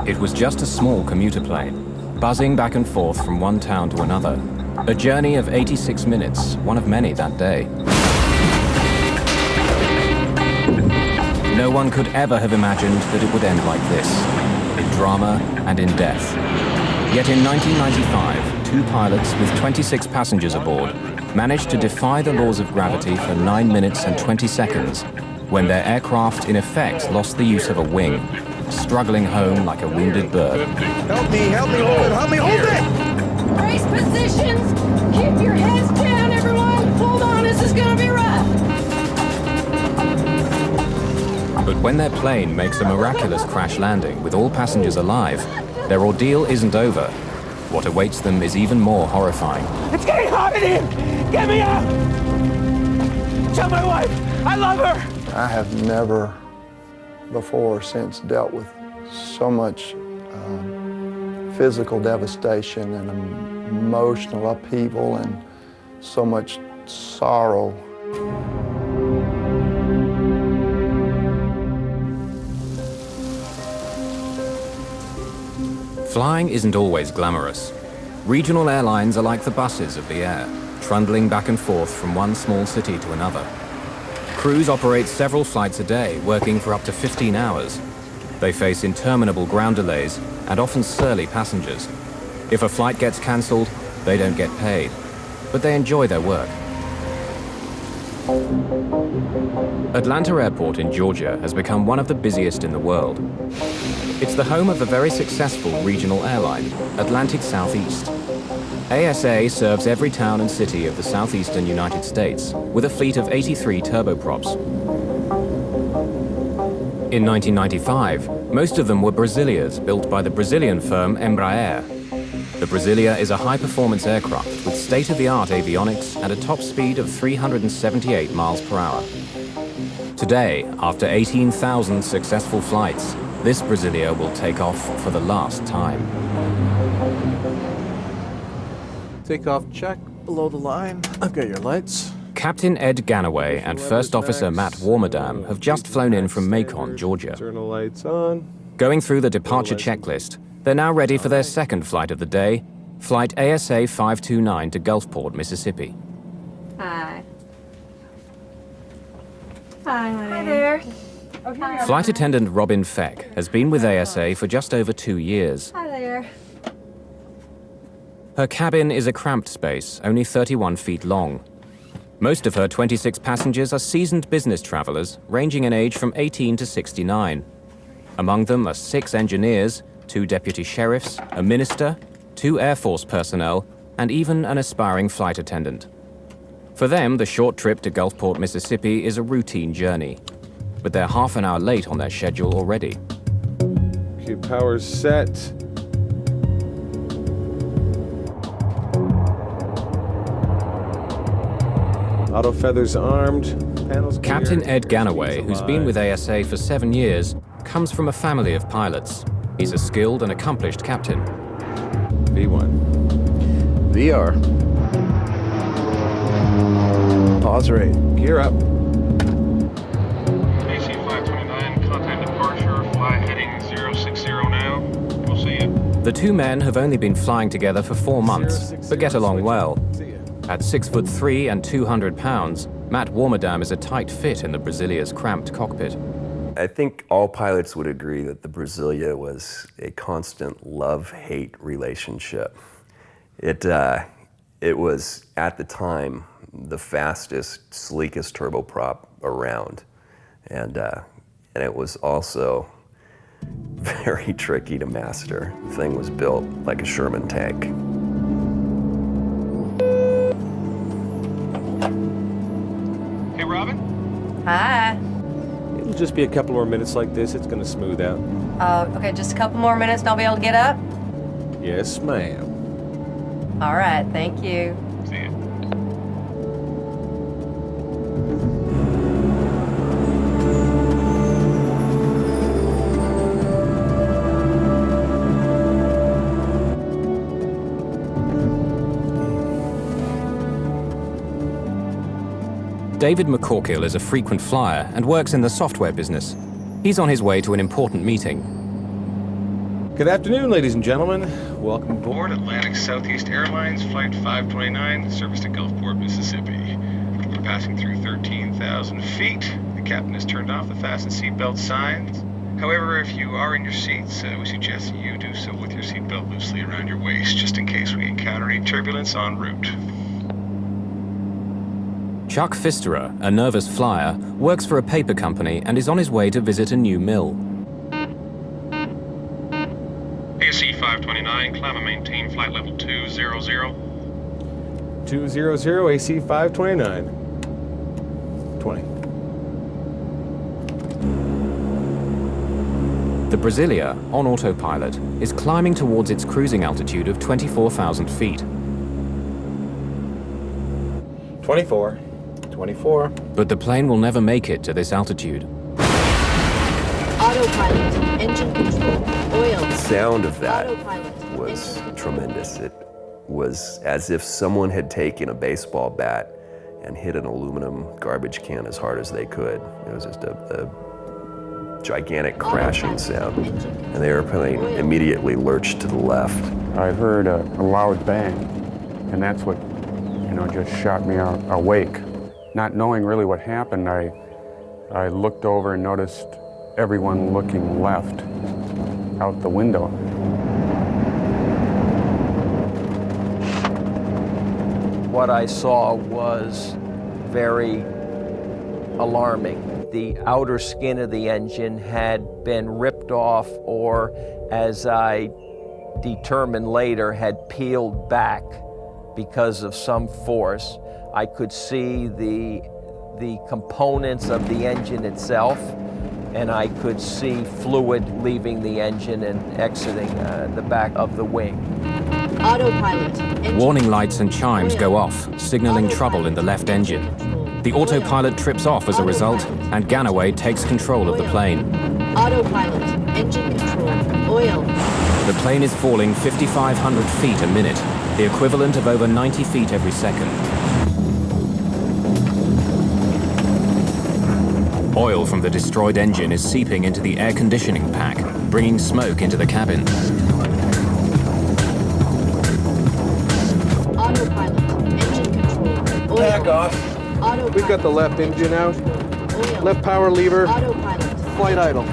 It was just a small commuter plane, buzzing back and forth from one town to another. A journey of 86 minutes, one of many that day. No one could ever have imagined that it would end like this, in drama and in death. Yet in 1995, two pilots with 26 passengers aboard managed to defy the laws of gravity for 9 minutes and 20 seconds, when their aircraft in effect lost the use of a wing, struggling home like a wounded bird. Help me hold it! Brace positions! Keep your heads down, everyone! Hold on, this is gonna be rough! But when their plane makes a miraculous crash landing with all passengers alive, their ordeal isn't over. What awaits them is even more horrifying. It's getting hot in here! Get me out! Tell my wife I love her! I have never before or since dealt with so much physical devastation and emotional upheaval and so much sorrow. Flying isn't always glamorous. Regional airlines are like the buses of the air, trundling back and forth from one small city to another. Crews operate several flights a day, working for up to 15 hours. They face interminable ground delays and often surly passengers. If a flight gets cancelled, they don't get paid, but they enjoy their work. Atlanta Airport in Georgia has become one of the busiest in the world. It's the home of a very successful regional airline, Atlantic Southeast. ASA serves every town and city of the southeastern United States with a fleet of 83 turboprops. In 1995, most of them were Brasilias built by the Brazilian firm Embraer. The Brasilia is a high-performance aircraft with state-of-the-art avionics and a top speed of 378 miles per hour. Today, after 18,000 successful flights, this Brasilia will take off for the last time. Takeoff check, below the line. Okay, your lights. Captain Ed Ganaway and First Officer Matt Warmerdam have just flown in from Macon, Georgia. Turn the lights on. Going through the departure checklist, they're now ready for their second flight of the day, Flight ASA 529 to Gulfport, Mississippi. Hi. Hi there. Flight attendant Robin Feck has been with ASA for just over 2 years. Hi there. Her cabin is a cramped space, only 31 feet long. Most of her 26 passengers are seasoned business travelers, ranging in age from 18 to 69. Among them are 6 engineers, 2 deputy sheriffs, a minister, 2 Air Force personnel, and even an aspiring flight attendant. For them, the short trip to Gulfport, Mississippi is a routine journey. But they're half an hour late on their schedule already. Okay, power's set. Auto feathers armed. Panels clear. Captain Ed Ganaway, who's been with ASA for 7 years, comes from a family of pilots. He's a skilled and accomplished captain. V1. VR. Pause rate. Gear up. AC 529, contact departure, fly heading 060 now. We'll see you. The two men have only been flying together for 4 months, but get along well. See ya. At 6'3" and 200 pounds, Matt Warmerdam is a tight fit in the Brasilia's cramped cockpit. I think all pilots would agree that the Brasilia was a constant love-hate relationship. It was, at the time, the fastest, sleekest turboprop around. And it was also very tricky to master. The thing was built like a Sherman tank. Hey, Robin? Hi. It'll just be a couple more minutes like this. It's gonna smooth out. Okay, just a couple more minutes and I'll be able to get up? Yes, ma'am. All right, thank you. See you. David McCorkill is a frequent flyer and works in the software business. He's on his way to an important meeting. Good afternoon, ladies and gentlemen. Welcome aboard. Board Atlantic Southeast Airlines, Flight 529, service to Gulfport, Mississippi. We're passing through 13,000 feet. The captain has turned off the fasten seatbelt signs. However, if you are in your seats, we suggest that you do so with your seatbelt loosely around your waist, just in case we encounter any turbulence en route. Chuck Pfisterer, a nervous flyer, works for a paper company and is on his way to visit a new mill. AC 529, climb and maintain flight level 200. 200 AC 529. 20. The Brasilia, on autopilot, is climbing towards its cruising altitude of 24,000 feet. 24. 24. But the plane will never make it to this altitude. Autopilot, engine control, oil. The sound of that Autopilot, was engine tremendous. It was as if someone had taken a baseball bat and hit an aluminum garbage can as hard as they could. It was just a gigantic crashing sound, and the airplane immediately lurched to the left. I heard a loud bang, and that's what, just shot me awake. Not knowing really what happened, I looked over and noticed everyone looking left out the window. What I saw was very alarming. The outer skin of the engine had been ripped off, or as I determined later, had peeled back because of some force. I could see the components of the engine itself, and I could see fluid leaving the engine and exiting the back of the wing. Autopilot, engine Warning lights and chimes oil. go off, signaling trouble in the left engine. The autopilot trips off as a result, and Ganaway takes control of the plane. Autopilot, engine control, oil. The plane is falling 5,500 feet a minute, the equivalent of over 90 feet every second. Oil from the destroyed engine is seeping into the air conditioning pack, bringing smoke into the cabin. Autopilot, engine control, oil. Back off. Autopilot, We've got the left engine out. oil. Left power lever. Autopilot, Flight idle.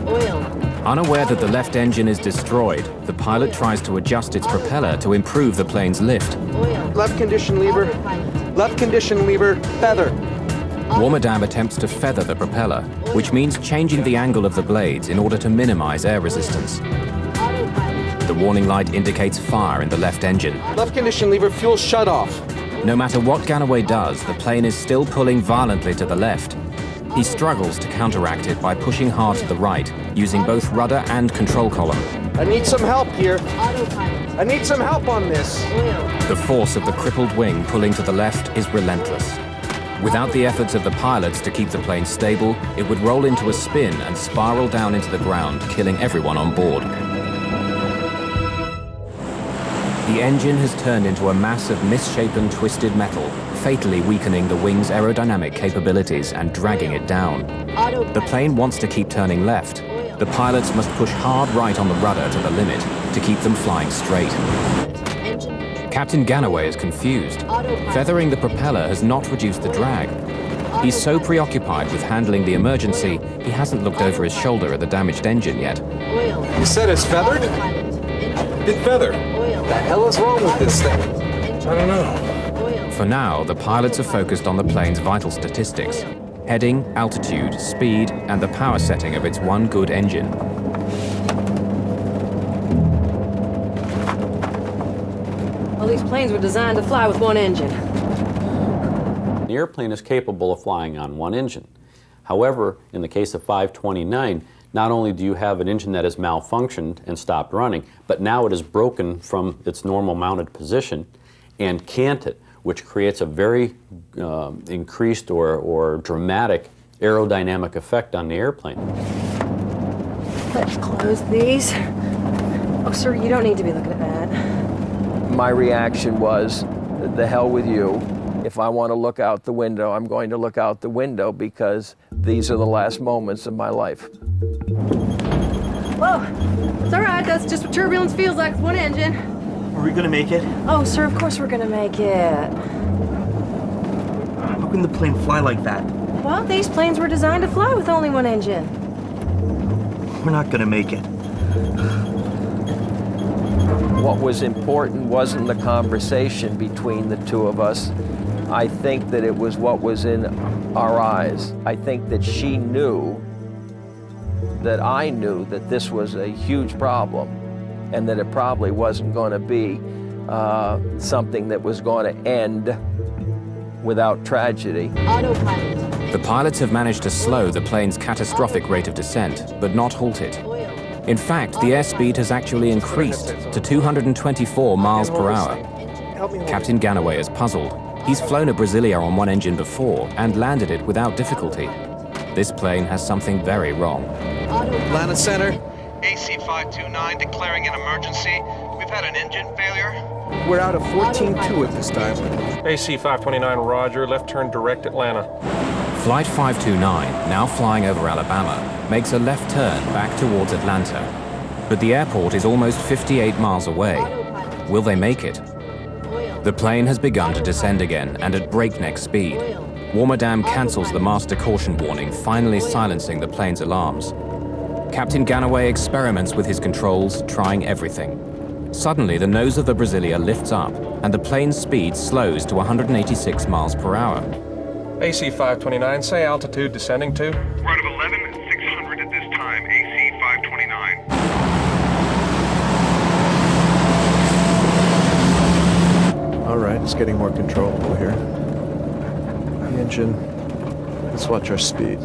oil. Unaware that the left engine is destroyed, the pilot tries to adjust its propeller to improve the plane's lift. Oil. Left condition lever. Autopilot. Left condition lever. Feather. Warmadam attempts to feather the propeller, which means changing the angle of the blades in order to minimize air resistance. Autopilot. The warning light indicates fire in the left engine. Left condition lever. Fuel shut off. No matter what Ganaway does, the plane is still pulling violently to the left. He struggles to counteract it by pushing hard to the right, using both rudder and control column. I need some help here. Autopilot. I need some help on this. Oil. The force of the crippled wing pulling to the left is relentless. Without the efforts of the pilots to keep the plane stable, it would roll into a spin and spiral down into the ground, killing everyone on board. The engine has turned into a mass of misshapen, twisted metal, fatally weakening the wing's aerodynamic capabilities and dragging it down. Autopilot. The plane wants to keep turning left. The pilots must push hard right on the rudder to the limit to keep them flying straight. Engine control. Captain Ganaway is confused. Feathering the propeller has not reduced the drag. He's so preoccupied with handling the emergency, he hasn't looked over his shoulder at the damaged engine yet. Oil. You said it's feathered? Autopilot. Engine. It's feathered. Oil. What the hell is wrong with this thing? Engine. I don't know. Oil. For now, the pilots are focused on the plane's vital statistics: heading, altitude, speed, and the power setting of its one good engine. Well, these planes were designed to fly with one engine. The airplane is capable of flying on one engine. However, in the case of 529, not only do you have an engine that has malfunctioned and stopped running, but now it is broken from its normal mounted position and canted, which creates a very increased or dramatic aerodynamic effect on the airplane. Let's close these. Oh, sir, you don't need to be looking at that. My reaction was, the hell with you. If I want to look out the window, I'm going to look out the window because these are the last moments of my life. Whoa. It's all right. That's just what turbulence feels like with one engine. Are we gonna make it? Oh, sir, of course we're gonna make it. How can the plane fly like that? Well, these planes were designed to fly with only one engine. We're not gonna make it. What was important wasn't the conversation between the two of us. I think that it was what was in our eyes. I think that she knew that I knew that this was a huge problem and that it probably wasn't going to be something that was going to end without tragedy. Autopilot. The pilots have managed to slow the plane's catastrophic rate of descent, but not halt it. In fact, the airspeed has actually increased to 224 miles per hour. Captain Ganaway is puzzled. He's flown a Brasilia on one engine before and landed it without difficulty. This plane has something very wrong. Atlanta Center. AC-529 declaring an emergency. We've had an engine failure. We're out of 14-2 at this time. AC-529, roger. Left turn direct Atlanta. Flight 529, now flying over Alabama, makes a left turn back towards Atlanta. But the airport is almost 58 miles away. Will they make it? The plane has begun to descend again and at breakneck speed. Warmerdam cancels the master caution warning, finally silencing the plane's alarms. Captain Ganaway experiments with his controls, trying everything. Suddenly, the nose of the Brasilia lifts up and the plane's speed slows to 186 miles per hour. AC-529, say altitude descending to? Right of 11,600 at this time. AC-529. All right, it's getting more controllable here. The engine. Let's watch our speed.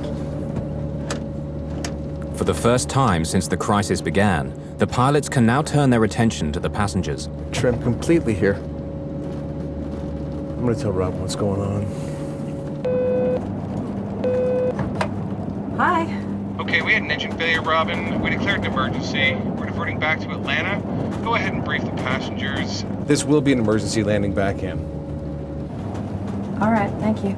For the first time since the crisis began, the pilots can now turn their attention to the passengers. Trim completely here. I'm gonna tell Rob what's going on. Hi. Okay, we had an engine failure, Robin. We declared an emergency. We're diverting back to Atlanta. Go ahead and brief the passengers. This will be an emergency landing back in. All right, thank you.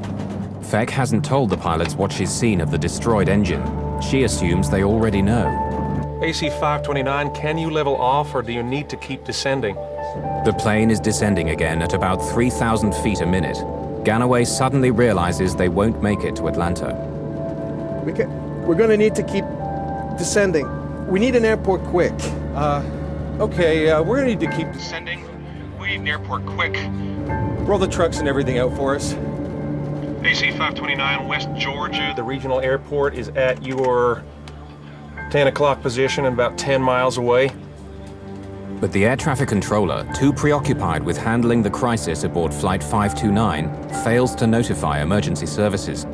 Feck hasn't told the pilots what she's seen of the destroyed engine. She assumes they already know. AC-529, can you level off or do you need to keep descending? The plane is descending again at about 3,000 feet a minute. Ganaway suddenly realizes they won't make it to Atlanta. We're gonna need to keep descending. We need an airport quick. Okay, we're gonna need to keep Descending. We need an airport quick. roll the trucks and everything out for us. AC-529, West Georgia. The regional airport is at your 10 o'clock position and about 10 miles away. But the air traffic controller, too preoccupied with handling the crisis aboard Flight 529, fails to notify emergency services.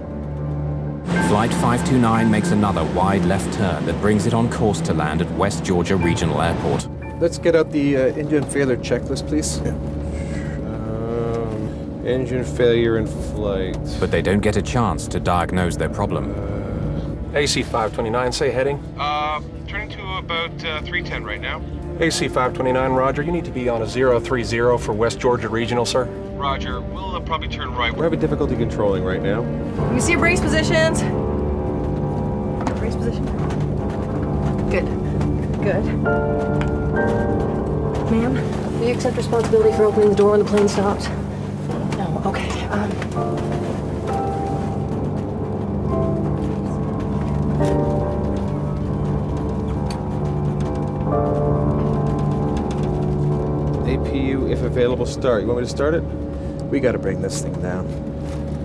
Flight 529 makes another wide left turn that brings it on course to land at West Georgia Regional Airport. Let's get out the engine failure checklist, please. Yeah. Engine failure in flight. But they don't get a chance to diagnose their problem. AC-529, say heading. Turning to about 310 right now. AC-529, roger. You need to be on a 030 for West Georgia Regional, sir. Roger. We'll probably turn right. We're having difficulty controlling right now. You see your brace positions? Brace position. Good. Good. Ma'am, do you accept responsibility for opening the door when the plane stops? No, okay. APU, if available, start. You want me to start it? We gotta bring this thing down.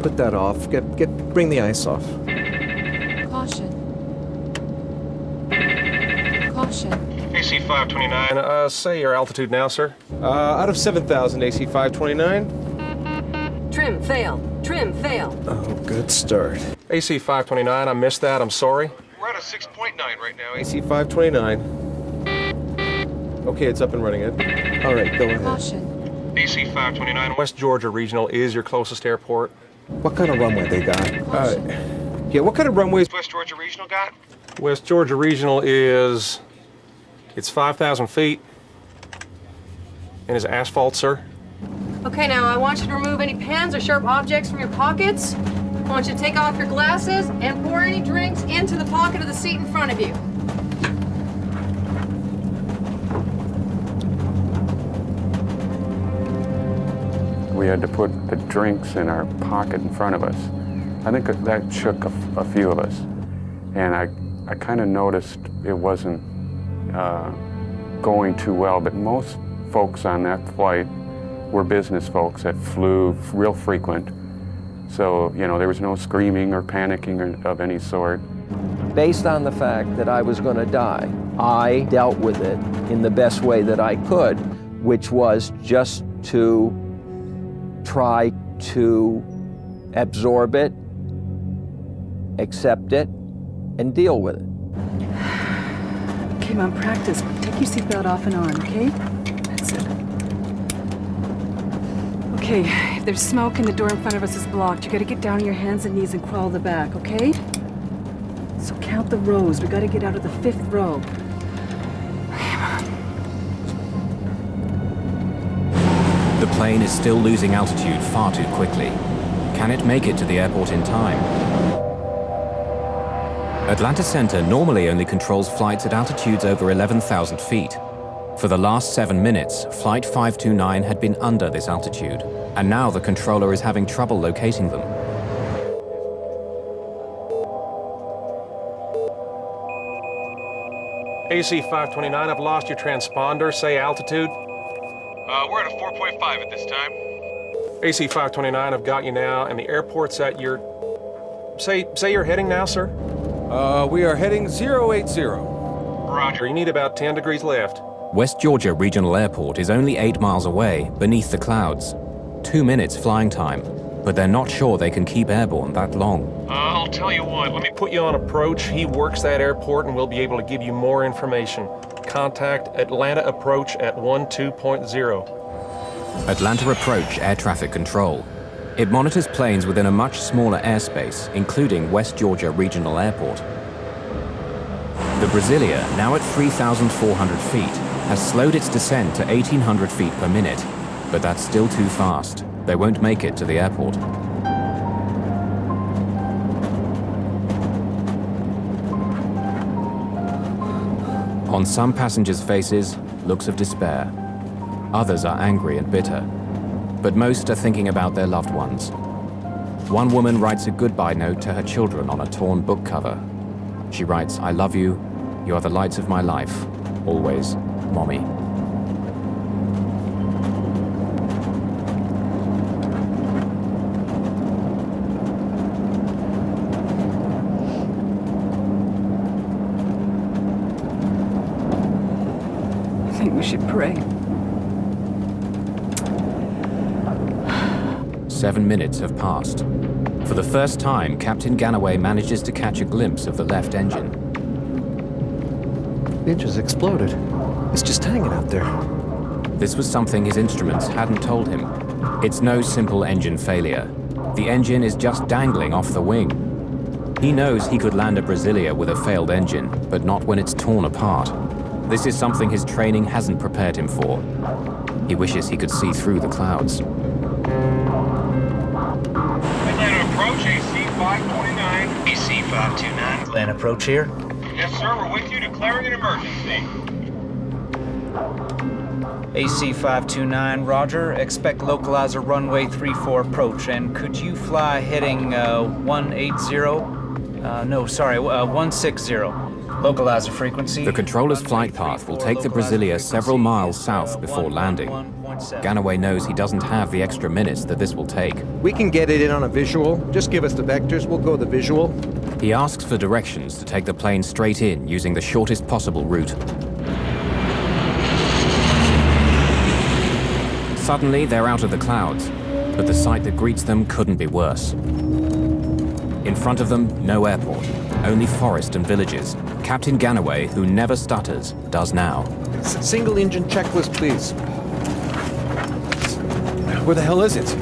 Put that off. Bring the ice off. Caution. Caution. AC-529, say your altitude now, sir. Out of 7,000, AC-529. Trim, fail. Trim, fail. Oh, good start. AC-529, I missed that, I'm sorry. We're at a 6.9 right now. AC-529. Okay, it's up and running, Ed. All right, go ahead. Caution. AC-529, West Georgia Regional is your closest airport. What kind of runway they got? Yeah, what kind of runways? West Georgia Regional got? West Georgia Regional it's 5,000 feet and is asphalt, sir. Okay, now I want you to remove any pens or sharp objects from your pockets. I want you to take off your glasses and pour any drinks into the pocket of the seat in front of you. we had to put the drinks in our pocket in front of us. I think that shook a few of us. And I kind of noticed it wasn't going too well, but most folks on that flight were business folks that flew real frequent. So, you know, there was no screaming or panicking of any sort. Based on the fact that I was going to die, I dealt with it in the best way that I could, which was just to try to absorb it, accept it, and deal with it. Okay, Mom, practice. Take your seatbelt off and on, okay? That's it. Okay, if there's smoke and the door in front of us is blocked, you gotta get down on your hands and knees and crawl to the back, okay? So count the rows. We gotta get out of the 5th row. The plane is still losing altitude far too quickly. Can it make it to the airport in time? Atlanta Center normally only controls flights at altitudes over 11,000 feet. For the last 7 minutes, Flight 529 had been under this altitude, and now the controller is having trouble locating them. AC 529, I've lost your transponder. Say altitude. We're at a 4.5 at this time. AC 529, I've got you now, and the airport's at your... Say you're heading now, sir? We are heading 080. Roger. You need about 10 degrees left. West Georgia Regional Airport is only 8 miles away, beneath the clouds. 2 minutes flying time, but they're not sure they can keep airborne that long. I'll tell you what, let me put you on approach. He works that airport and we'll be able to give you more information. Contact Atlanta Approach at 12.0. Atlanta Approach Air Traffic Control. It monitors planes within a much smaller airspace, including West Georgia Regional Airport. The Brasilia, now at 3,400 feet, has slowed its descent to 1,800 feet per minute, but that's still too fast. They won't make it to the airport. On some passengers' faces, looks of despair. Others are angry and bitter, but most are thinking about their loved ones. One woman writes a goodbye note to her children on a torn book cover. She writes, "I love you. You are the lights of my life. Always, Mommy." I think we should pray. 7 minutes have passed. For the first time, Captain Ganaway manages to catch a glimpse of the left engine. The engine's exploded. It's just hanging out there. This was something his instruments hadn't told him. It's no simple engine failure. The engine is just dangling off the wing. He knows he could land a Brasilia with a failed engine, but not when it's torn apart. This is something his training hasn't prepared him for. He wishes he could see through the clouds. Atlanta Approach, AC 529. AC 529. Atlanta Approach here. Yes, sir, we're with you, declaring an emergency. AC 529, roger. Expect localizer runway 34 approach. And could you fly heading 180? 160. Localizer frequency. The controller's flight path will take the Brasilia several miles south before landing. Ganaway knows he doesn't have the extra minutes that this will take. We can get it in on a visual. Just give us the vectors. We'll go the visual. He asks for directions to take the plane straight in using the shortest possible route. Suddenly, they're out of the clouds, but the sight that greets them couldn't be worse. In front of them, no airport, only forest and villages. Captain Ganaway, who never stutters, does now. Single engine checklist, please. Where the hell is it?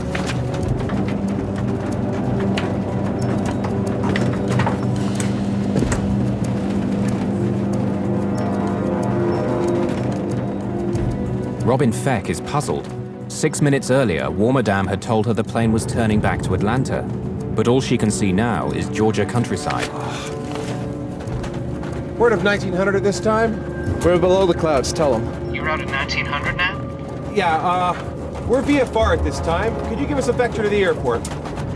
Robin Feck is puzzled. 6 minutes earlier, War Madame had told her the plane was turning back to Atlanta. But all she can see now is Georgia countryside. Word of 1900 at this time? We're below the clouds, tell them. You routed 1900 now? Yeah, We're VFR at this time. Could you give us a vector to the airport?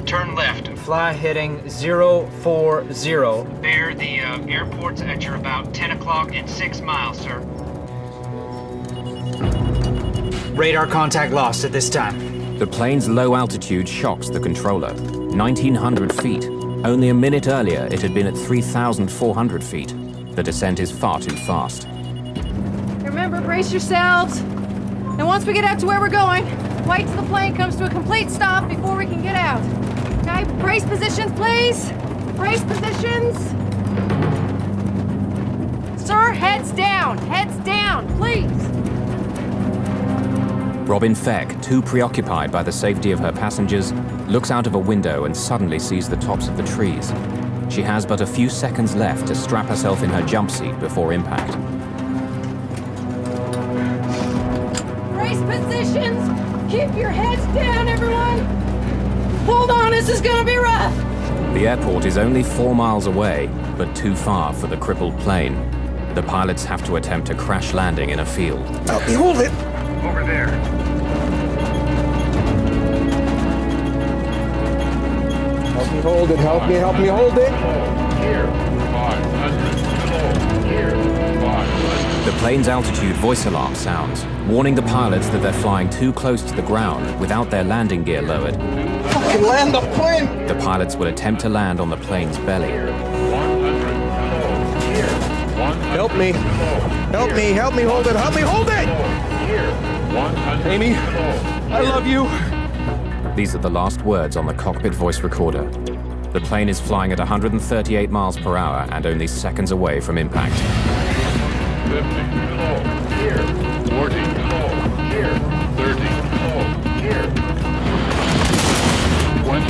Turn left. Fly heading 040. Bear, the airport's at your about 10 o'clock and 6 miles, sir. Radar contact lost at this time. The plane's low altitude shocks the controller. 1,900 feet. Only a minute earlier, it had been at 3,400 feet. The descent is far too fast. Remember, brace yourselves. And once we get out to where we're going, wait till the plane comes to a complete stop before we can get out. Okay, brace positions, please. Brace positions. Sir, heads down, please. Robin Feck, too preoccupied by the safety of her passengers, looks out of a window and suddenly sees the tops of the trees. She has but a few seconds left to strap herself in her jump seat before impact. Brace positions. Keep your heads down, everyone. Hold on, this is gonna be rough. The airport is only 4 miles away, but too far for the crippled plane. The pilots have to attempt a crash landing in a field. Help me hold it. Over there. Help me hold it. Help me hold it. Here, 500. Here, 500. The plane's altitude voice alarm sounds, warning the pilots that they're flying too close to the ground without their landing gear lowered. Fucking land the plane. The pilots will attempt to land on the plane's belly. 100. Here, 100. Help me hold it. Help me hold it. Here, 100. Amy, I love you. These are the last words on the cockpit voice recorder. The plane is flying at 138 miles per hour and only seconds away from impact. 50. Here, 40. Here, 30. Here, 20.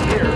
Here.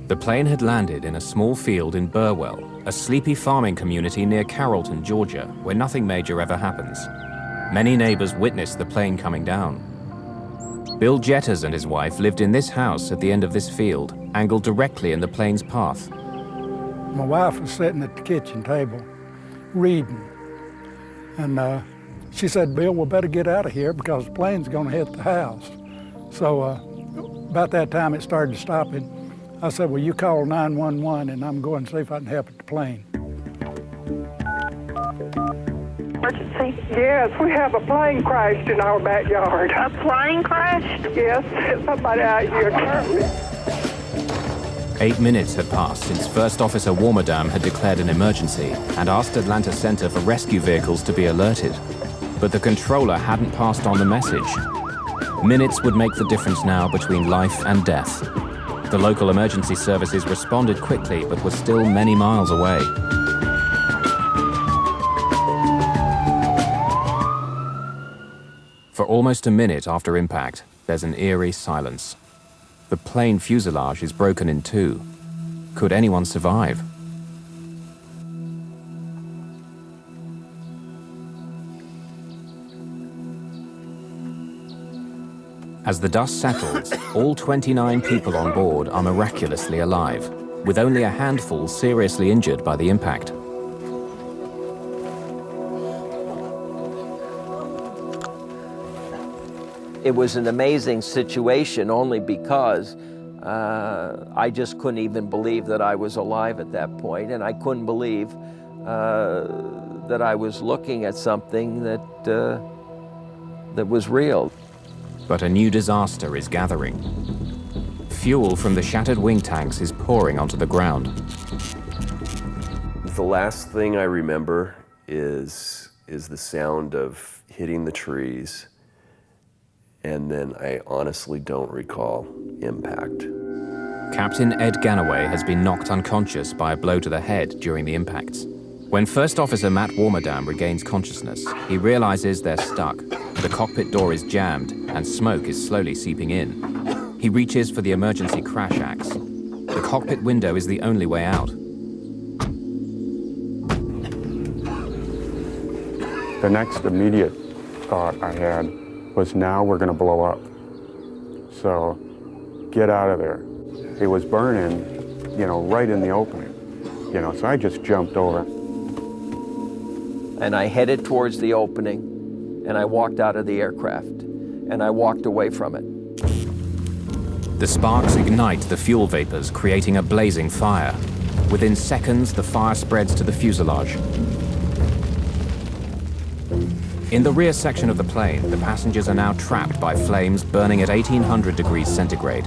The plane had landed in a small field in Burwell, a sleepy farming community near Carrollton, Georgia, where nothing major ever happens. Many neighbors witnessed the plane coming down. Bill Jetters and his wife lived in this house at the end of this field, angled directly in the plane's path. My wife was sitting at the kitchen table reading, and she said, "Bill, we better get out of here because the plane's going to hit the house." So about that time it started stopping. I said, "Well, you call 911 and I'm going to see if I can help at the plane." Emergency? Yes, we have a plane crashed in our backyard. A plane crashed? Yes, somebody out here turned me. 8 minutes had passed since First Officer Warmerdam had declared an emergency and asked Atlanta Center for rescue vehicles to be alerted. But the controller hadn't passed on the message. Minutes would make the difference now between life and death. The local emergency services responded quickly, but were still many miles away. For almost a minute after impact, there's an eerie silence. The plane fuselage is broken in two. Could anyone survive? As the dust settles, all 29 people on board are miraculously alive, with only a handful seriously injured by the impact. It was an amazing situation only because I just couldn't even believe that I was alive at that point, and I couldn't believe that I was looking at something that was real. But a new disaster is gathering. Fuel from the shattered wing tanks is pouring onto the ground. The last thing I remember is the sound of hitting the trees, and then I honestly don't recall impact. Captain Ed Ganaway has been knocked unconscious by a blow to the head during the impacts. When First Officer Matt Warmerdam regains consciousness, he realizes they're stuck. The cockpit door is jammed, and smoke is slowly seeping in. He reaches for the emergency crash axe. The cockpit window is the only way out. The next immediate thought I had was, now we're going to blow up. So get out of there. It was burning, right in the opening. So I just jumped over. And I headed towards the opening, and I walked out of the aircraft, and I walked away from it. The sparks ignite the fuel vapors, creating a blazing fire. Within seconds, the fire spreads to the fuselage. In the rear section of the plane, the passengers are now trapped by flames burning at 1800 degrees centigrade.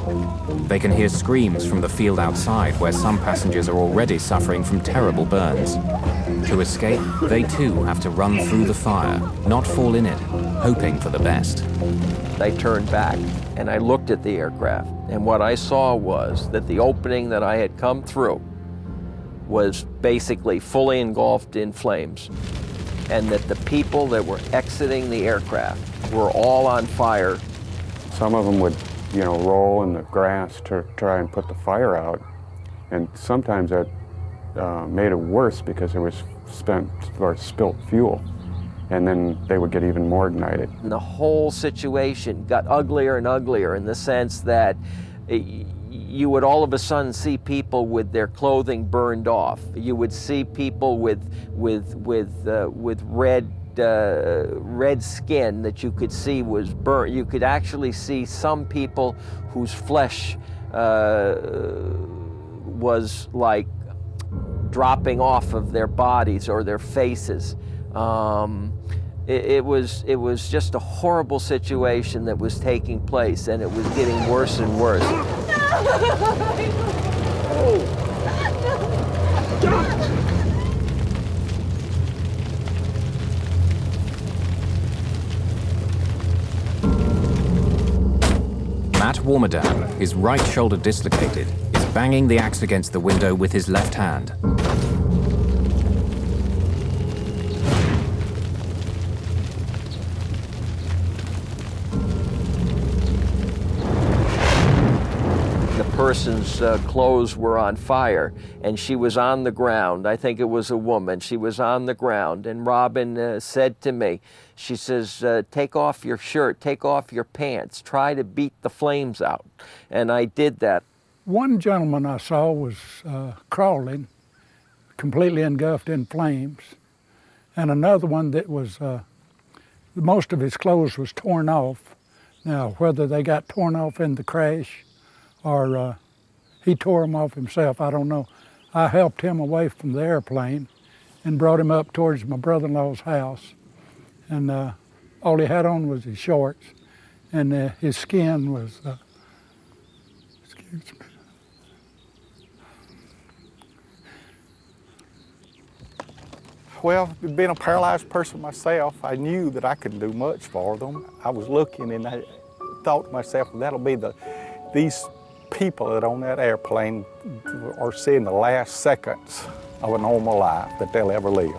They can hear screams from the field outside, where some passengers are already suffering from terrible burns. To escape, they too have to run through the fire, not fall in it, hoping for the best. I turned back and I looked at the aircraft, and what I saw was that the opening that I had come through was basically fully engulfed in flames, and that the people that were exiting the aircraft were all on fire. Some of them would, roll in the grass to try and put the fire out, and sometimes that made it worse because there was spilt fuel, and then they would get even more ignited. And the whole situation got uglier and uglier in the sense that you would all of a sudden see people with their clothing burned off. You would see people with red skin that you could see was burnt. You could actually see some people whose flesh was like dropping off of their bodies or their faces. It was just a horrible situation that was taking place, and it was getting worse and worse. Matt Warmerdam, his right shoulder dislocated, is banging the axe against the window with his left hand. Person's clothes were on fire, and she was on the ground. I think it was a woman. She was on the ground, and Robin said to me, she says, take off your shirt, take off your pants, try to beat the flames out. And I did that. One gentleman I saw was crawling, completely engulfed in flames, and another one that was, most of his clothes was torn off. Now, whether they got torn off in the crash or he tore them off himself, I don't know. I helped him away from the airplane and brought him up towards my brother-in-law's house. And all he had on was his shorts, and his skin was, excuse me. Well, being a paralyzed person myself, I knew that I couldn't do much for them. I was looking and I thought to myself, that'll be these people that on that airplane are seeing the last seconds of a normal life that they'll ever live.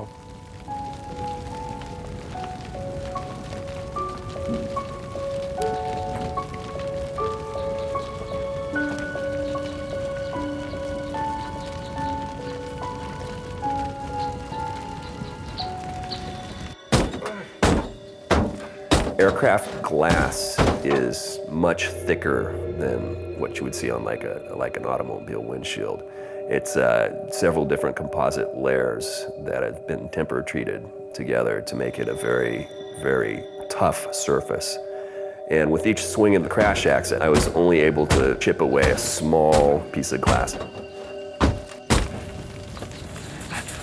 Aircraft glass is much thicker than what you would see on like an automobile windshield. It's several different composite layers that have been temper treated together to make it a very, very tough surface. And with each swing of the crash axe, I was only able to chip away a small piece of glass.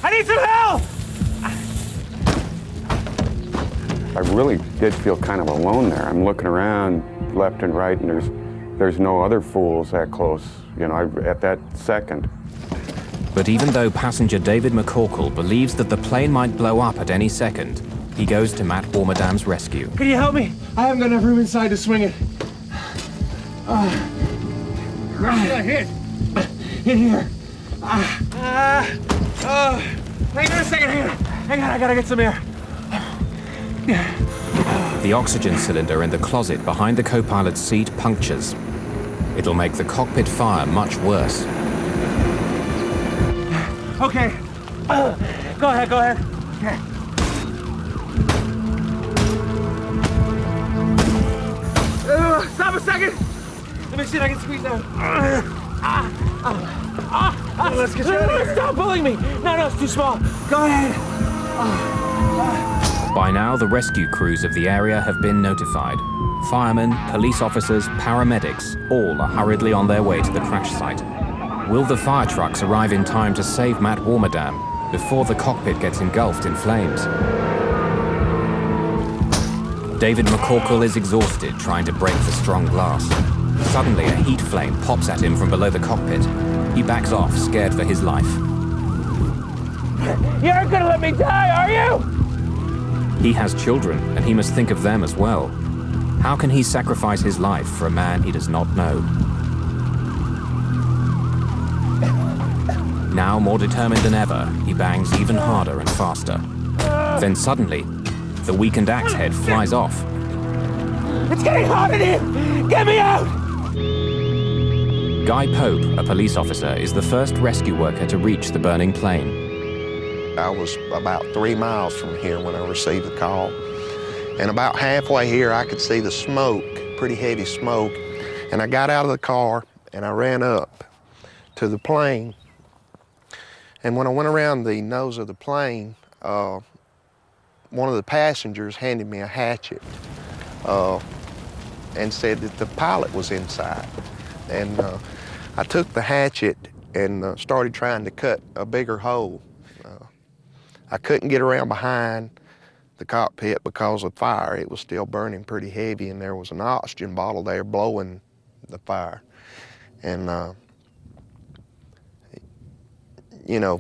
I need some help! I really did feel kind of alone there. I'm looking around left and right, and there's no other fools that close, at that second. But even though passenger David McCorkle believes that the plane might blow up at any second, he goes to Matt Warmerdam's rescue. Can you help me? I haven't got enough room inside to swing it. Where should I hit? In here. Hang on a second, hang on, I gotta get some air. The oxygen cylinder in the closet behind the co-pilot's seat punctures. It'll make the cockpit fire much worse. Okay. Go ahead. Okay. Stop a second. Let me see if I can squeeze down. Let's get you out of here. Stop pulling me. No, it's too small. Go ahead. By now, the rescue crews of the area have been notified. Firemen, police officers, paramedics, all are hurriedly on their way to the crash site. Will the fire trucks arrive in time to save Matt Warmerdam before the cockpit gets engulfed in flames? David McCorkle is exhausted trying to break the strong glass. Suddenly, a heat flame pops at him from below the cockpit. He backs off, scared for his life. You aren't gonna let me die, are you? He has children, and he must think of them as well. How can he sacrifice his life for a man he does not know? Now more determined than ever, he bangs even harder and faster. Then suddenly, the weakened axe head flies off. It's getting hot in here! Get me out! Guy Pope, a police officer, is the first rescue worker to reach the burning plane. I was about 3 miles from here when I received the call. And about halfway here, I could see the smoke, pretty heavy smoke. And I got out of the car and I ran up to the plane. And when I went around the nose of the plane, one of the passengers handed me a hatchet and said that the pilot was inside. And I took the hatchet and started trying to cut a bigger hole. I couldn't get around behind the cockpit because of fire. It was still burning pretty heavy, and there was an oxygen bottle there blowing the fire. And, you know,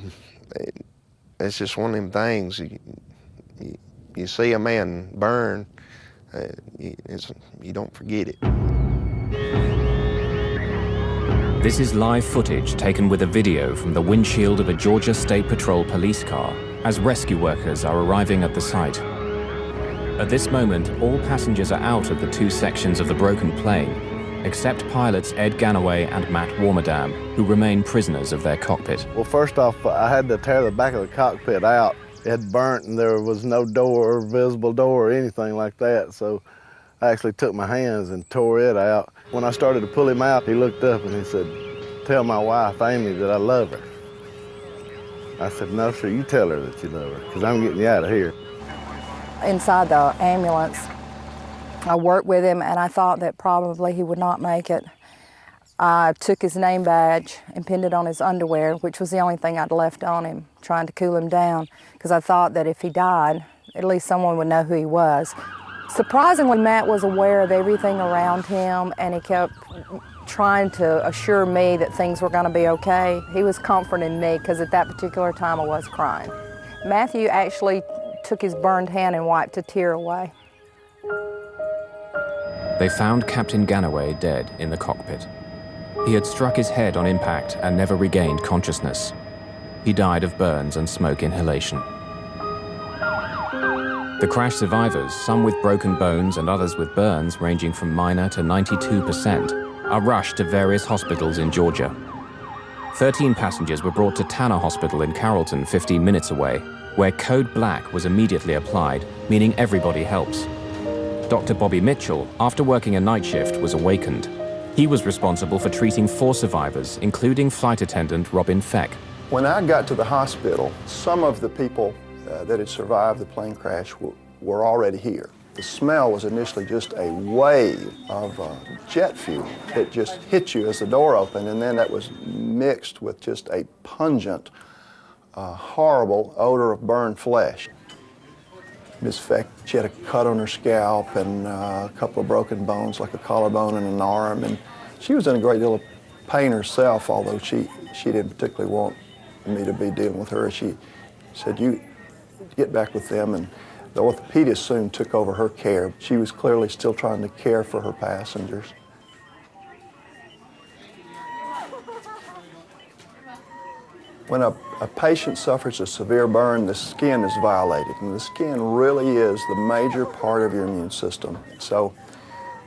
it's just one of them things. You see a man burn, you don't forget it. This is live footage taken with a video from the windshield of a Georgia State Patrol police car as rescue workers are arriving at the site. At this moment, all passengers are out of the two sections of the broken plane, except pilots Ed Ganaway and Matt Warmerdam, who remain prisoners of their cockpit. Well, first off, I had to tear the back of the cockpit out. It had burnt and there was no door or visible door or anything like that, so I actually took my hands and tore it out. When I started to pull him out, he looked up and he said, "Tell my wife, Amy, that I love her." I said, "No, sir, you tell her that you love her, because I'm getting you out of here." Inside the ambulance, I worked with him, and I thought that probably he would not make it. I took his name badge and pinned it on his underwear, which was the only thing I'd left on him, trying to cool him down, because I thought that if he died, at least someone would know who he was. Surprisingly, Matt was aware of everything around him, and he kept trying to assure me that things were going to be okay. He was comforting me, because at that particular time I was crying. Matthew actually took his burned hand and wiped a tear away. They found Captain Ganaway dead in the cockpit. He had struck his head on impact and never regained consciousness. He died of burns and smoke inhalation. The crash survivors, some with broken bones and others with burns ranging from minor to 92%, are rushed to various hospitals in Georgia. 13 passengers were brought to Tanner Hospital in Carrollton, 15 minutes away, where Code Black was immediately applied, meaning everybody helps. Dr. Bobby Mitchell, after working a night shift, was awakened. He was responsible for treating 4 survivors, including flight attendant Robin Feck. When I got to the hospital, some of the people that had survived the plane crash were already here. The smell was initially just a wave of jet fuel that just hit you as the door opened, and then that was mixed with just a pungent, horrible odor of burned flesh. Ms. Feck, she had a cut on her scalp and a couple of broken bones, like a collarbone and an arm, and she was in a great deal of pain herself, although she didn't particularly want me to be dealing with her. She said, "You get back with them," and the orthopedist soon took over her care. She was clearly still trying to care for her passengers. When a patient suffers a severe burn, the skin is violated, and the skin really is the major part of your immune system. So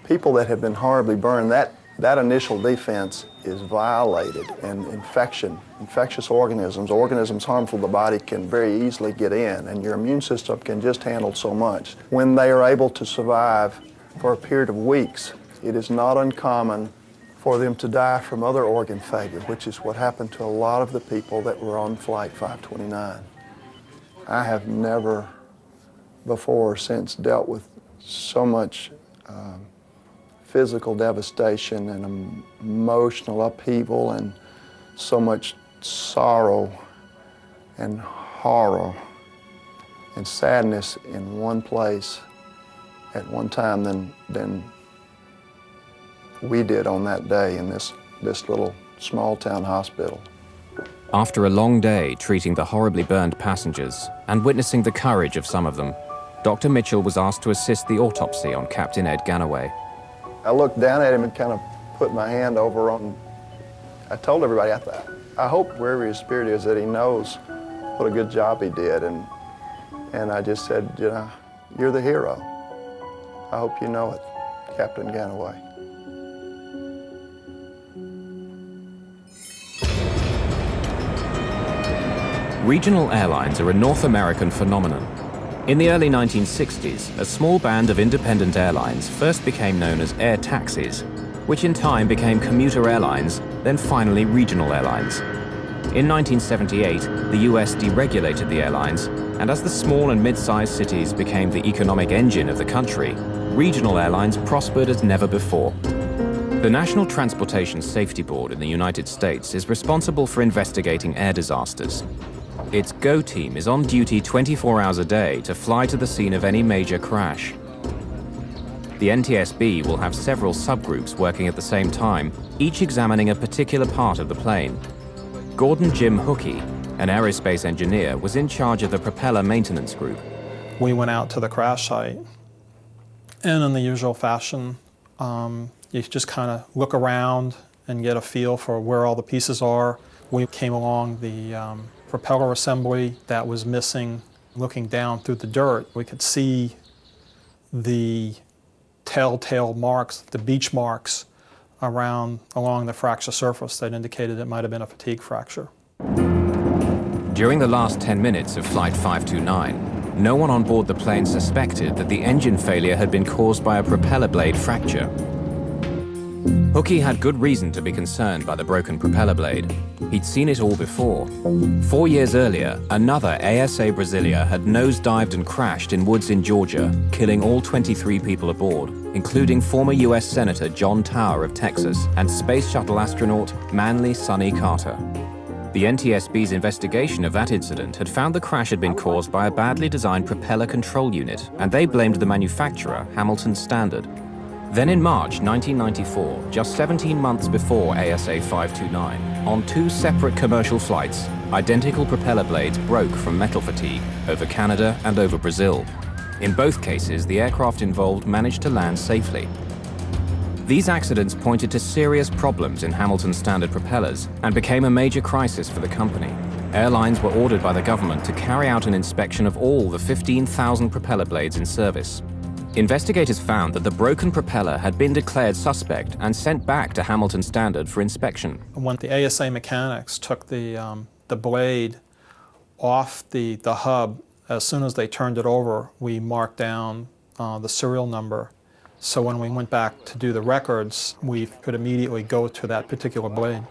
people that have been horribly burned, that initial defense is violated, and infectious organisms harmful to the body can very easily get in, and your immune system can just handle so much. When they are able to survive for a period of weeks, it is not uncommon for them to die from other organ failure, which is what happened to a lot of the people that were on Flight 529. I have never before or since dealt with so much physical devastation and emotional upheaval and so much sorrow and horror and sadness in one place at one time than we did on that day in this little small town hospital. After a long day treating the horribly burned passengers and witnessing the courage of some of them, Dr. Mitchell was asked to assist the autopsy on Captain Ed Ganaway. I looked down at him and kind of put my hand over on, I told everybody, I hope wherever his spirit is that he knows what a good job he did. And I just said, you know, you're the hero. I hope you know it, Captain Ganaway. Regional airlines are a North American phenomenon. In the early 1960s, a small band of independent airlines first became known as air taxis, which in time became commuter airlines, then finally regional airlines. In 1978, the US deregulated the airlines, and as the small and mid-sized cities became the economic engine of the country, regional airlines prospered as never before. The National Transportation Safety Board in the United States is responsible for investigating air disasters. Its GO team is on duty 24 hours a day to fly to the scene of any major crash. The NTSB will have several subgroups working at the same time, each examining a particular part of the plane. Gordon Jim Hookey, an aerospace engineer, was in charge of the propeller maintenance group. We went out to the crash site, and in the usual fashion, you just kind of look around and get a feel for where all the pieces are. We came along the propeller assembly that was missing. Looking down through the dirt, we could see the telltale marks, the beach marks along the fracture surface that indicated it might have been a fatigue fracture. During the last 10 minutes of Flight 529, no one on board the plane suspected that the engine failure had been caused by a propeller blade fracture. Hookey had good reason to be concerned by the broken propeller blade. He'd seen it all before. 4 years earlier, another ASA Brasilia had nosedived and crashed in woods in Georgia, killing all 23 people aboard, including former US Senator John Tower of Texas and Space Shuttle astronaut Manly Sonny Carter. The NTSB's investigation of that incident had found the crash had been caused by a badly designed propeller control unit, and they blamed the manufacturer, Hamilton Standard. Then in March 1994, just 17 months before ASA 529, on 2 separate commercial flights, identical propeller blades broke from metal fatigue over Canada and over Brazil. In both cases, the aircraft involved managed to land safely. These accidents pointed to serious problems in Hamilton Standard propellers and became a major crisis for the company. Airlines were ordered by the government to carry out an inspection of all the 15,000 propeller blades in service. Investigators found that the broken propeller had been declared suspect and sent back to Hamilton Standard for inspection. When the ASA mechanics took the blade off the hub, as soon as they turned it over, we marked down the serial number. So when we went back to do the records, we could immediately go to that particular blade.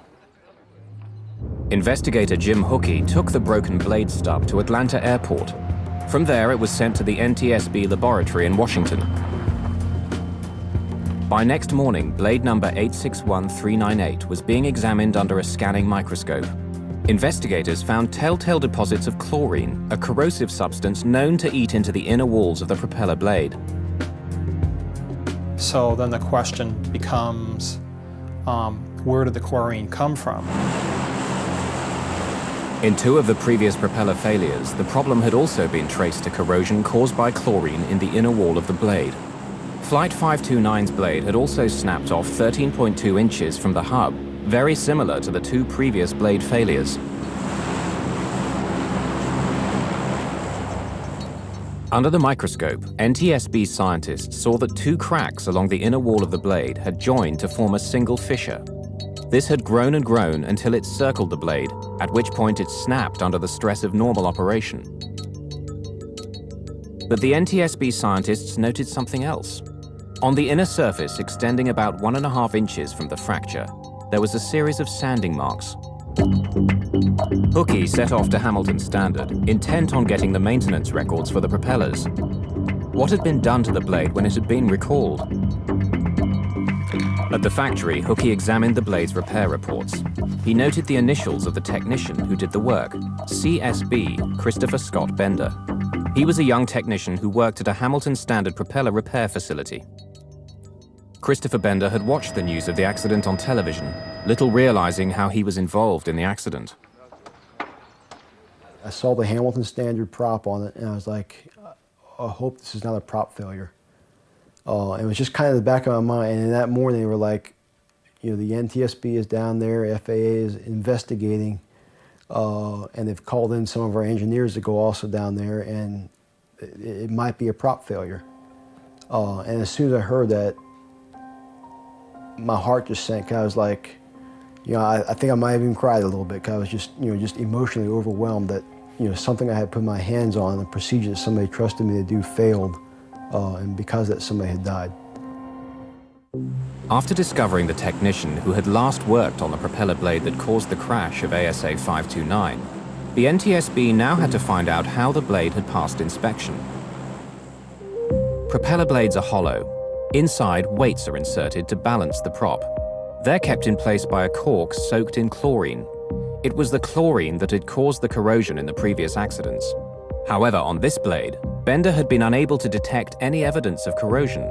Investigator Jim Hookey took the broken blade stub to Atlanta Airport. From there, it was sent to the NTSB laboratory in Washington. By next morning, blade number 861398 was being examined under a scanning microscope. Investigators found telltale deposits of chlorine, a corrosive substance known to eat into the inner walls of the propeller blade. So then the question becomes, where did the chlorine come from? In 2 of the previous propeller failures, the problem had also been traced to corrosion caused by chlorine in the inner wall of the blade. Flight 529's blade had also snapped off 13.2 inches from the hub, very similar to the 2 previous blade failures. Under the microscope, NTSB scientists saw that 2 cracks along the inner wall of the blade had joined to form a single fissure. This had grown and grown until it circled the blade, at which point it snapped under the stress of normal operation. But the NTSB scientists noted something else. On the inner surface, extending about 1.5 inches from the fracture, there was a series of sanding marks. Hookey set off to Hamilton Standard, intent on getting the maintenance records for the propellers. What had been done to the blade when it had been recalled? At the factory, Hookey examined the blade's repair reports. He noted the initials of the technician who did the work, CSB, Christopher Scott Bender. He was a young technician who worked at a Hamilton Standard propeller repair facility. Christopher Bender had watched the news of the accident on television, little realizing how he was involved in the accident. I saw the Hamilton Standard prop on it, and I was like, I hope this is not a prop failure. It was just kind of the back of my mind, and that morning they were like, you know, the NTSB is down there, FAA is investigating, and they've called in some of our engineers to go also down there, and it might be a prop failure. And as soon as I heard that, my heart just sank. I was like, you know, I think I might have even cried a little bit because I was just, you know, just emotionally overwhelmed that, you know, something I had put my hands on, the procedure that somebody trusted me to do failed, and because of that, somebody had died. After discovering the technician who had last worked on the propeller blade that caused the crash of ASA 529, the NTSB now had to find out how the blade had passed inspection. Propeller blades are hollow. Inside, weights are inserted to balance the prop. They're kept in place by a cork soaked in chlorine. It was the chlorine that had caused the corrosion in the previous accidents. However, on this blade, Bender had been unable to detect any evidence of corrosion.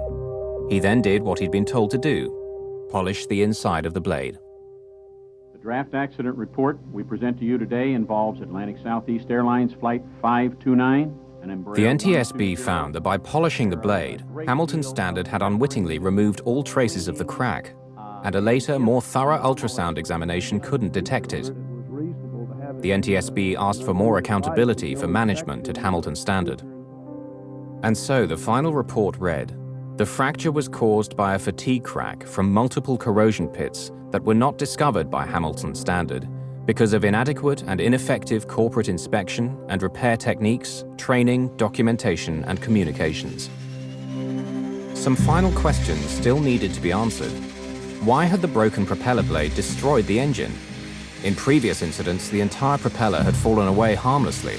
He then did what he'd been told to do: polish the inside of the blade. The draft accident report we present to you today involves Atlantic Southeast Airlines Flight 529. The NTSB found that by polishing the blade, Hamilton Standard had unwittingly removed all traces of the crack, and a later, more thorough ultrasound examination couldn't detect it. The NTSB asked for more accountability for management at Hamilton Standard. And so the final report read, the fracture was caused by a fatigue crack from multiple corrosion pits that were not discovered by Hamilton Standard because of inadequate and ineffective corporate inspection and repair techniques, training, documentation, and communications. Some final questions still needed to be answered. Why had the broken propeller blade destroyed the engine? In previous incidents, the entire propeller had fallen away harmlessly.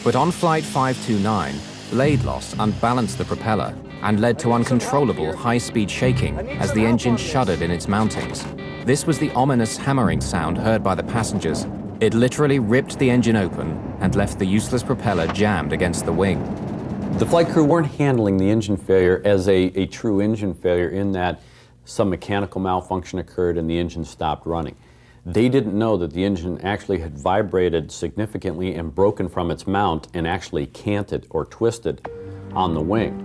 But on Flight 529, blade loss unbalanced the propeller and led to uncontrollable high-speed shaking as the engine shuddered in its mountings. This was the ominous hammering sound heard by the passengers. It literally ripped the engine open and left the useless propeller jammed against the wing. The flight crew weren't handling the engine failure as a true engine failure in that some mechanical malfunction occurred and the engine stopped running. They didn't know that the engine actually had vibrated significantly and broken from its mount and actually canted or twisted on the wing.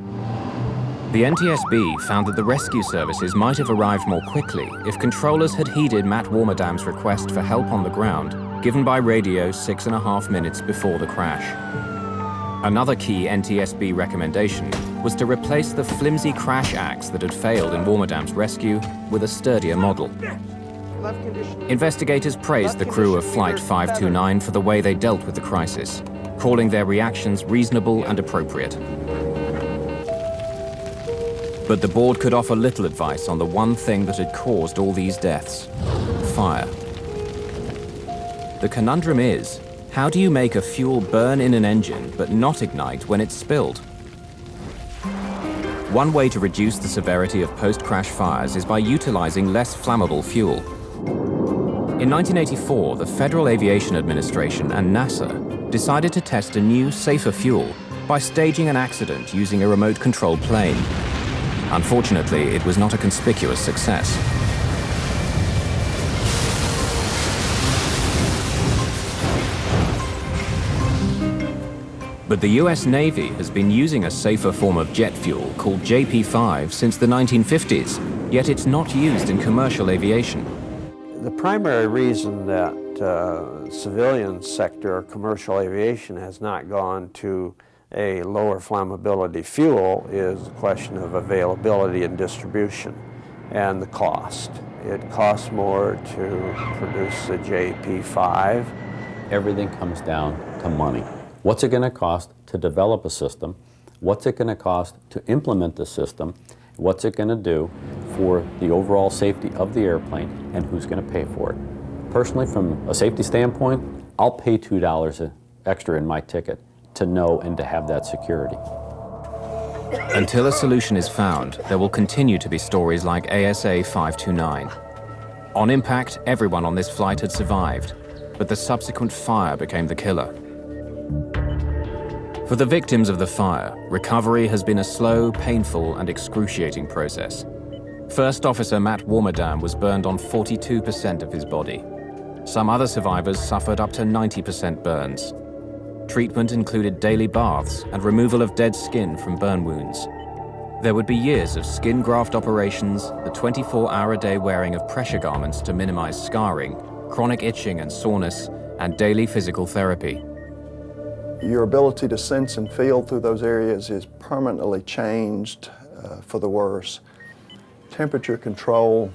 The NTSB found that the rescue services might have arrived more quickly if controllers had heeded Matt Warmerdam's request for help on the ground, given by radio 6.5 minutes before the crash. Another key NTSB recommendation was to replace the flimsy crash axe that had failed in Warmerdam's rescue with a sturdier model. Investigators praised the crew of Flight 529 for the way they dealt with the crisis, calling their reactions reasonable and appropriate. But the board could offer little advice on the one thing that had caused all these deaths: fire. The conundrum is, how do you make a fuel burn in an engine but not ignite when it's spilled? One way to reduce the severity of post-crash fires is by utilizing less flammable fuel. In 1984, the Federal Aviation Administration and NASA decided to test a new, safer fuel by staging an accident using a remote-controlled plane. Unfortunately, it was not a conspicuous success. But the US Navy has been using a safer form of jet fuel called JP5 since the 1950s, yet it's not used in commercial aviation. The primary reason that civilian sector commercial aviation has not gone to a lower flammability fuel is the question of availability and distribution and the cost. It costs more to produce the JP5. Everything comes down to money. What's it going to cost to develop a system? What's it going to cost to implement the system? What's it going to do for the overall safety of the airplane, and who's going to pay for it? Personally, from a safety standpoint, I'll pay $2 extra in my ticket to know and to have that security. Until a solution is found, there will continue to be stories like ASA 529. On impact, everyone on this flight had survived, but the subsequent fire became the killer. For the victims of the fire, recovery has been a slow, painful, and excruciating process. First Officer Matt Warmerdam was burned on 42% of his body. Some other survivors suffered up to 90% burns. Treatment included daily baths and removal of dead skin from burn wounds. There would be years of skin graft operations, the 24-hour-a-day wearing of pressure garments to minimize scarring, chronic itching and soreness, and daily physical therapy. Your ability to sense and feel through those areas is permanently changed for the worse. Temperature control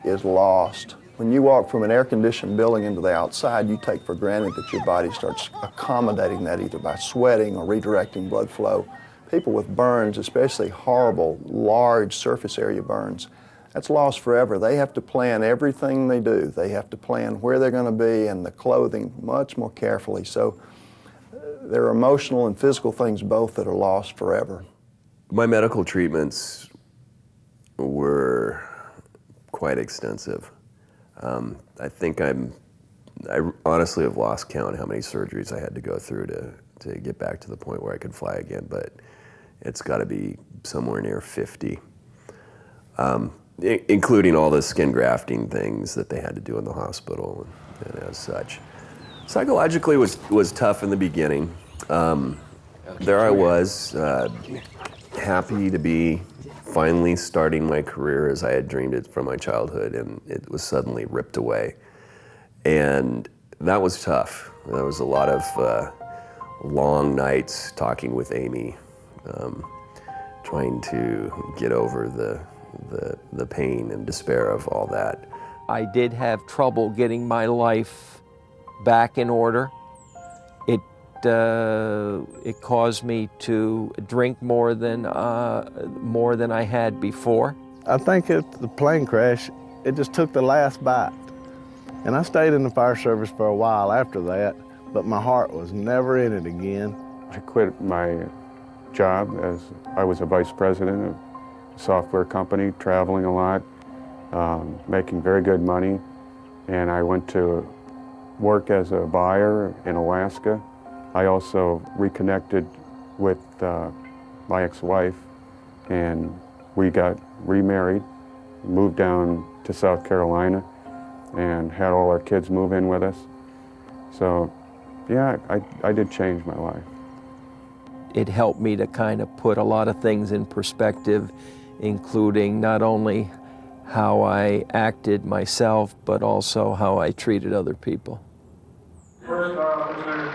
is lost. When you walk from an air-conditioned building into the outside, you take for granted that your body starts accommodating that either by sweating or redirecting blood flow. People with burns, especially horrible, large surface area burns, that's lost forever. They have to plan everything they do. They have to plan where they're going to be and the clothing much more carefully. So there are emotional and physical things both that are lost forever. My medical treatments were quite extensive. I think I honestly have lost count how many surgeries I had to go through to get back to the point where I could fly again, but it's got to be somewhere near 50, including all the skin grafting things that they had to do in the hospital and as such. Psychologically was tough in the beginning. There I was, happy to be finally starting my career as I had dreamed it from my childhood, and it was suddenly ripped away. And that was tough. There was a lot of long nights talking with Amy, trying to get over the pain and despair of all that. I did have trouble getting my life back in order. It caused me to drink more than I had before. I think at the plane crash, it just took the last bite. And I stayed in the fire service for a while after that, but my heart was never in it again. I quit my job as I was a vice president of a software company, traveling a lot, making very good money. And I went to work as a buyer in Alaska. I also reconnected with my ex-wife, and we got remarried, moved down to South Carolina, and had all our kids move in with us. So, yeah, I did change my life. It helped me to kind of put a lot of things in perspective, including not only how I acted myself, but also how I treated other people. First Officer,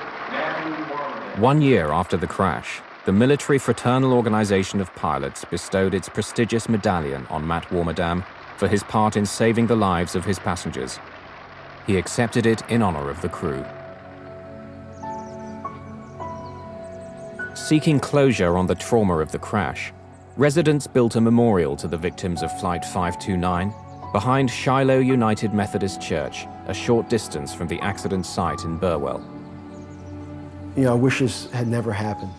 1 year after the crash, the Military Fraternal Organization of Pilots bestowed its prestigious medallion on Matt Warmerdam for his part in saving the lives of his passengers. He accepted it in honor of the crew. Seeking closure on the trauma of the crash, residents built a memorial to the victims of Flight 529 behind Shiloh United Methodist Church, a short distance from the accident site in Burwell. You know, I wish this had never happened.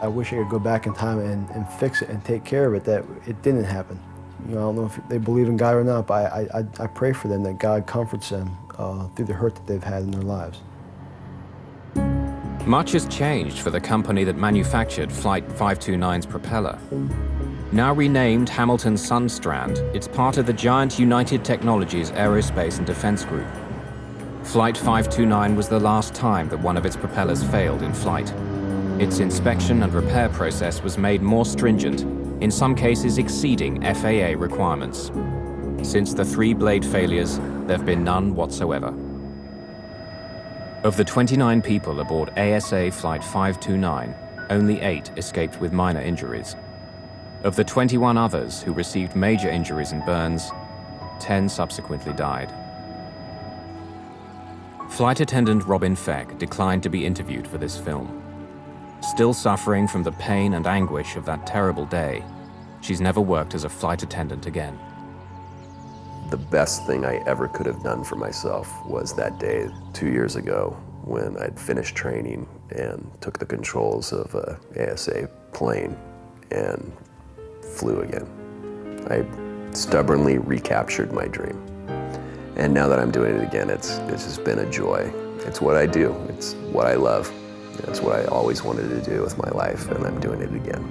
I wish I could go back in time and fix it and take care of it, that it didn't happen. You know, I don't know if they believe in God or not, but I pray for them that God comforts them through the hurt that they've had in their lives. Much has changed for the company that manufactured Flight 529's propeller. Now renamed Hamilton Sundstrand, it's part of the giant United Technologies Aerospace and Defense Group. Flight 529 was the last time that one of its propellers failed in flight. Its inspection and repair process was made more stringent, in some cases exceeding FAA requirements. Since the 3 blade failures, there have been none whatsoever. Of the 29 people aboard ASA Flight 529, only 8 escaped with minor injuries. Of the 21 others who received major injuries and burns, 10 subsequently died. Flight attendant Robin Feck declined to be interviewed for this film. Still suffering from the pain and anguish of that terrible day, she's never worked as a flight attendant again. The best thing I ever could have done for myself was that day 2 years ago when I'd finished training and took the controls of a ASA plane and flew again. I stubbornly recaptured my dream. And now that I'm doing it again, it's just been a joy. It's what I do. It's what I love. It's what I always wanted to do with my life, and I'm doing it again.